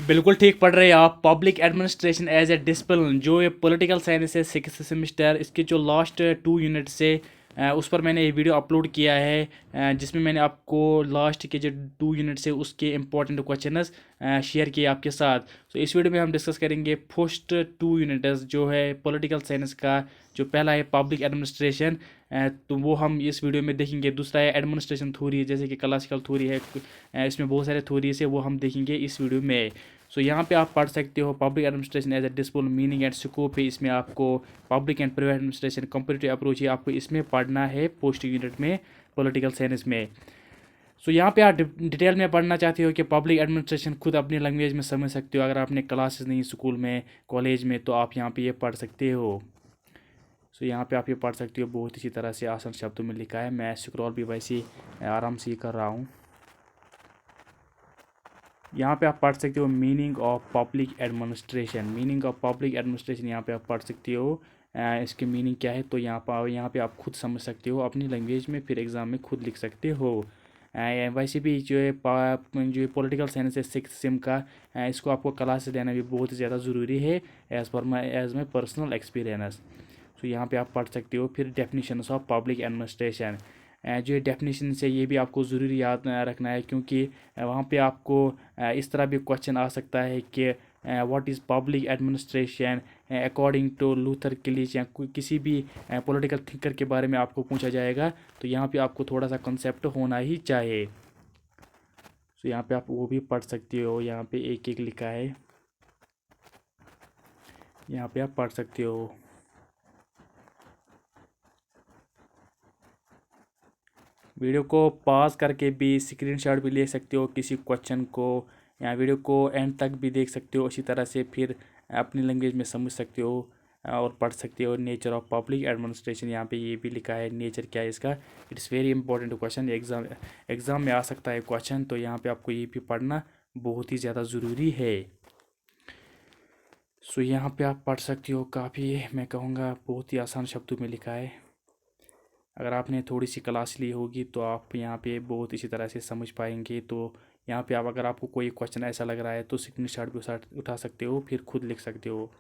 बिल्कुल ठीक पढ़ रहे हैं आप। Public administration as a discipline, जो ये पॉलिटिकल साइंस है, 6th सेमेस्टर, इसके जो लास्ट 2 यूनिट से उस पर मैंने ये वीडियो अपलोड किया है, जिसमें मैंने आपको लास्ट के जो 2 यूनिट से उसके इंपॉर्टेंट क्वेश्चंस शेयर किए आपके साथ। तो इस वीडियो में हम डिस्कस करेंगे फर्स्ट 2 यूनिट्स जो है पॉलिटिकल साइंस का। जो पहला है पब्लिक एडमिनिस्ट्रेशन, तो वो हम इस वीडियो में देखेंगे। दूसरा है एडमिनिस्ट्रेशन थ्योरी, जैसे कि क्लासिकल थ्योरी है, इसमें बहुत सारे थ्योरीज है, वो हम देखेंगे इस वीडियो में। सो यहाँ पे आप पढ़ सकते हो public administration as a discipline, meaning and scope है इसमें आपको। Public and private administration comparative approach है, आपको इसमें पढ़ना है पोस्ट यूनिट में, पॉलिटिकल साइंस में। सो यहाँ पे आप डिटेल में पढ़ना चाहते हो कि पब्लिक एडमिनिस्ट्रेशन खुद अपनी लैंग्वेज में समझ सकते हो। अगर आपने क्लासेस नहीं स्कूल में, कॉलेज में, तो आप यहाँ पे ये पढ़ सकते हो। सो यहाँ पे आप ये पढ़ सकते हो, बहुत अच्छी तरह से आसान शब्दों में लिखा है। मैं स्क्रॉल भी वैसे ही आराम से ही कर रहा हूँ। यहाँ पे आप पढ़ सकते हो meaning of public administration. Meaning of public administration यहाँ पे आप पढ़ सकते हो। इसके मीनिंग क्या है, तो यहाँ पे आप खुद समझ सकते हो अपनी लैंग्वेज में, फिर एग्ज़ाम में खुद लिख सकते हो। वैसे भी जो है जो पॉलिटिकल साइंस है 6th सेम का, इसको आपको क्लास लेना भी बहुत ज़्यादा ज़रूरी है, एज़ माई पर्सनल एक्सपीरियंस। तो यहाँ पे आप पढ़ सकते हो। फिर डेफिनेशंस ऑफ पब्लिक एडमिनिस्ट्रेशन, जो डेफिनेशन है ये भी आपको ज़रूरी याद रखना है, क्योंकि वहाँ पे आपको इस तरह भी क्वेश्चन आ सकता है कि what is public administration according to Luther Gulick, या किसी भी पॉलिटिकल थिंकर के बारे में आपको पूछा जाएगा। तो यहाँ पे आपको थोड़ा सा कंसेप्ट होना ही चाहिए। तो यहाँ पे आप वो भी पढ़ सकते हो। यहाँ पे एक एक लिखा है, यहाँ पे आप पढ़ सकते हो। वीडियो को पॉज करके भी स्क्रीनशॉट भी ले सकते हो किसी क्वेश्चन को, या वीडियो को एंड तक भी देख सकते हो। इसी तरह से फिर अपनी लैंग्वेज में समझ सकते हो और पढ़ सकते हो। नेचर ऑफ पब्लिक एडमिनिस्ट्रेशन, यहाँ पे ये भी लिखा है नेचर क्या है इसका। It's very important question, exam में आ सकता है क्वेश्चन, तो यहाँ पे आपको ये भी पढ़ना बहुत ही ज़्यादा ज़रूरी है। सो यहाँ पे आप पढ़ सकते हो। काफ़ी, मैं कहूँगा, बहुत ही आसान शब्दों में लिखा है। अगर आपने थोड़ी सी क्लास ली होगी तो आप यहाँ पे बहुत इसी तरह से समझ पाएंगे। तो यहाँ पे आप, अगर आपको कोई क्वेश्चन ऐसा लग रहा है तो स्क्रीनशॉट भी उठा सकते हो, फिर खुद लिख सकते हो।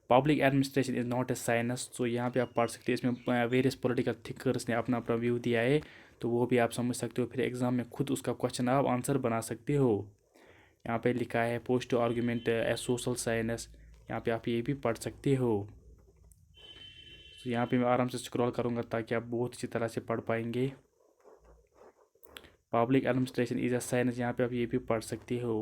Public administration is not a science, तो यहाँ पे आप पढ़ सकते हो। इसमें वेरियस पॉलिटिकल थिंकर्स ने अपना अपना व्यू दिया है, तो वो भी आप समझ सकते हो। फिर एग्ज़ाम में खुद उसका क्वेश्चन आप आंसर बना सकते हो। यहाँ पे लिखा है पोस्ट आर्ग्यूमेंट ए सोशल साइंस, यहाँ पे आप ये भी पढ़ सकते हो। तो यहाँ पे मैं आराम से स्क्रॉल करूँगा ताकि आप बहुत अच्छी तरह से पढ़ पाएंगे। Public administration is a science, यहाँ पे आप ये भी पढ़ सकते हो।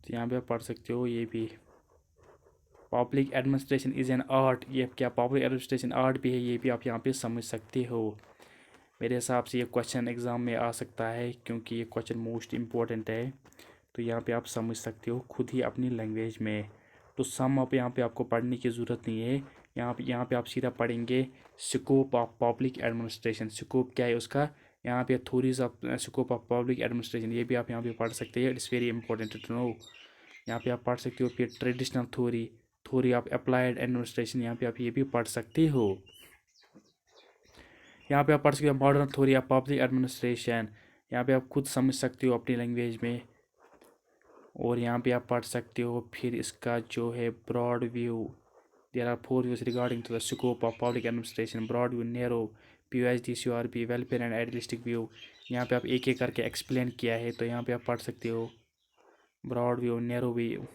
तो यहाँ पे आप पढ़ सकते हो ये भी। Public administration is an art, ये क्या पब्लिक एडमिनिस्ट्रेशन आर्ट भी है, ये भी आप यहाँ पे समझ सकते हो। मेरे हिसाब से ये क्वेश्चन एग्ज़ाम में आ सकता है, क्योंकि ये क्वेश्चन मोस्ट इम्पोर्टेंट है। तो यहाँ पे आप समझ सकते हो खुद ही अपनी लैंग्वेज में। तो सम अप यहाँ पे आपको पढ़ने की ज़रूरत नहीं है। यहाँ पे आप सीधा पढ़ेंगे scope of public administration. Scope क्या है उसका, यहाँ पे theories of scope of public administration, ये भी आप यहाँ पे पढ़ सकते हैं। It's very important to know. यहाँ पे आप पढ़ सकते हो। फिर traditional theory, theory of applied administration, यहाँ पे आप ये भी पढ़ सकते हो। यहाँ पे आप पढ़ सकते हो modern theory of public administration, यहाँ पे आप खुद समझ सकते हो अपनी लैंग्वेज में। और यहाँ पे आप पढ़ सकते हो फिर इसका जो है broad view. There are 4 views regarding to the scope of public administration, broad view, narrow, POSD, CRP, welfare and idealistic view. यहाँ पे आप एक एक करके एक्सप्लेन किया है, तो यहाँ पे आप पढ़ सकते हो ब्रॉड व्यू, नैरो व्यू,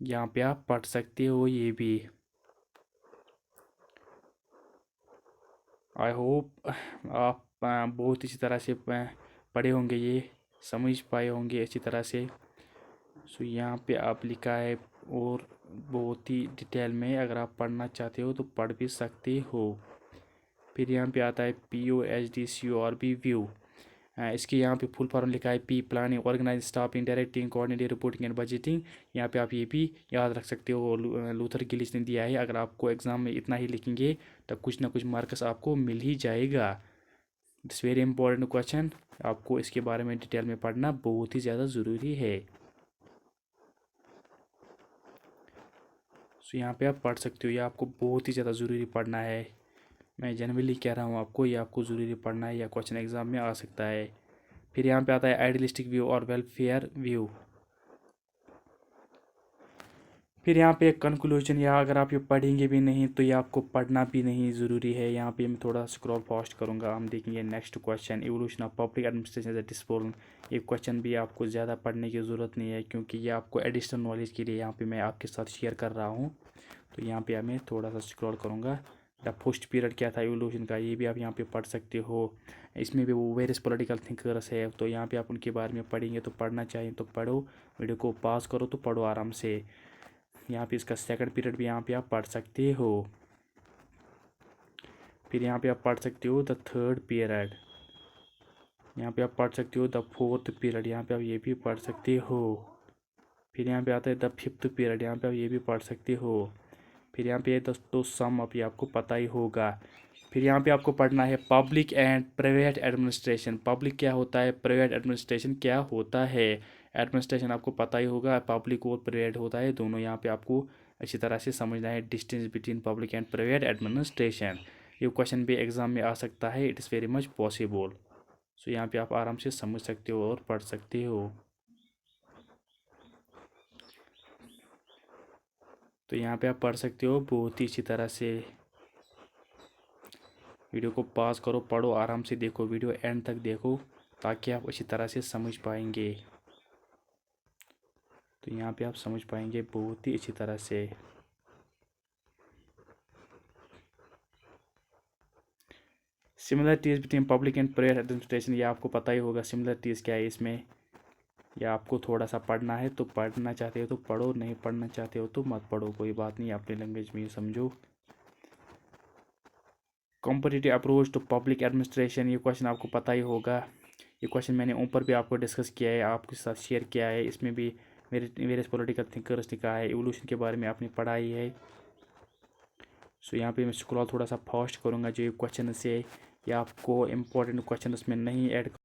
यहाँ पे आप पढ़ सकते हो ये भी। आई होप आप बहुत अच्छी तरह से पढ़े होंगे, ये समझ पाए होंगे अच्छी तरह से। सो यहाँ पे आप लिखा है, और बहुत ही डिटेल में अगर आप पढ़ना चाहते हो तो पढ़ भी सकते हो। फिर यहाँ पे आता है POSD CRP व्यू। इसकी यहाँ पे फुल फॉर्म लिखा है P, planning, organise, staffing, directing, coordinating, reporting and budgeting. यहाँ पे आप ये भी याद रख सकते हो, लूथर गिलिच ने दिया है। अगर आपको एग्जाम में इतना ही लिखेंगे तो कुछ ना कुछ मार्क्स आपको मिल ही जाएगा। इट्स वेरी इंपॉर्टेंट क्वेश्चन, आपको इसके बारे में डिटेल में पढ़ना बहुत ही ज़्यादा ज़रूरी है। सो यहाँ पे आप पढ़ सकते हो, ये आपको बहुत ही ज़्यादा ज़रूरी पढ़ना है। मैं जनरली कह रहा हूँ आपको, ये आपको ज़रूरी पढ़ना है, या क्वेश्चन एग्ज़ाम में आ सकता है। फिर यहाँ पे आता है आइडियलिस्टिक व्यू और वेलफेयर व्यू। फिर यहाँ पे कंक्लूजन, या अगर आप ये पढ़ेंगे भी नहीं तो ये आपको पढ़ना भी नहीं ज़रूरी है। यहाँ पे मैं थोड़ा स्क्रॉल फास्ट करूँगा, हम देखेंगे next question, evolution of public administration as a discipline. ये क्वेश्चन भी आपको ज़्यादा पढ़ने की ज़रूरत नहीं है, क्योंकि ये आपको एडिशनल नॉलेज के लिए यहाँ पे मैं आपके साथ शेयर कर रहा हूँ। तो यहाँ पे मैं थोड़ा सा स्क्रॉल करूँगा। द फर्स्ट पीरियड क्या था इवोल्यूशन का, ये भी आप यहाँ पे पढ़ सकते हो। इसमें भी वो वेरियस पॉलिटिकल थिंकर्स है, तो यहाँ पे आप उनके बारे में पढ़ेंगे तो पढ़ना चाहिए तो पढ़ो, वीडियो को पॉज करो तो पढ़ो आराम से। यहाँ पे इसका सेकंड पीरियड भी यहाँ पे आप पढ़ सकते हो। फिर यहाँ पे आप पढ़ सकते हो द थर्ड पीरियड, यहाँ पे आप पढ़ सकते हो द फोर्थ पीरियड, यहाँ पे आप ये भी पढ़ सकते हो। फिर यहाँ पे आता है द फिफ्थ पीरियड, यहाँ पे आप ये भी पढ़ सकते हो। फिर यहाँ पे दोस्तों सम अप, ये आपको पता ही होगा। फिर यहाँ पे आपको पढ़ना है public and private administration. Public क्या होता है, प्राइवेट एडमिनिस्ट्रेशन क्या होता है। एडमिनिस्ट्रेशन आपको पता ही होगा, पब्लिक और प्राइवेट होता है दोनों। यहाँ पे आपको अच्छी तरह से समझना है distance between public and private administration. ये क्वेश्चन भी एग्जाम में आ सकता है, it is very much possible. So यहाँ पे आप आराम से समझ सकते हो और पढ़ सकते हो। तो यहाँ पे आप पढ़ सकते हो बहुत ही अच्छी तरह से। वीडियो को पॉज करो, पढ़ो आराम से, देखो वीडियो एंड तक देखो ताकि आप अच्छी तरह से समझ पाएंगे। तो यहाँ पे आप समझ पाएंगे बहुत ही अच्छी तरह से। Similarities between public and private administration, ये आपको पता ही होगा सिमिलरिटीज़ क्या है इसमें। या आपको थोड़ा सा पढ़ना है तो पढ़ना चाहते हो तो पढ़ो, नहीं पढ़ना चाहते हो तो मत पढ़ो, कोई बात नहीं, अपनी लैंग्वेज में ही समझो। Competitive approach to public administration, ये क्वेश्चन आपको पता ही होगा। ये क्वेश्चन मैंने ऊपर भी आपको डिस्कस किया है, आपके साथ शेयर किया है। इसमें भी मेरे वेरियस पॉलिटिकल थिंकर्स ने कहा है, इवोल्यूशन के बारे में आपने पढ़ा ही है। सो यहाँ पे मैं स्क्रॉल थोड़ा सा फास्ट करूँगा, जो ये क्वेश्चन से, या आपको इम्पोर्टेंट क्वेश्चन उसमें नहीं ऐड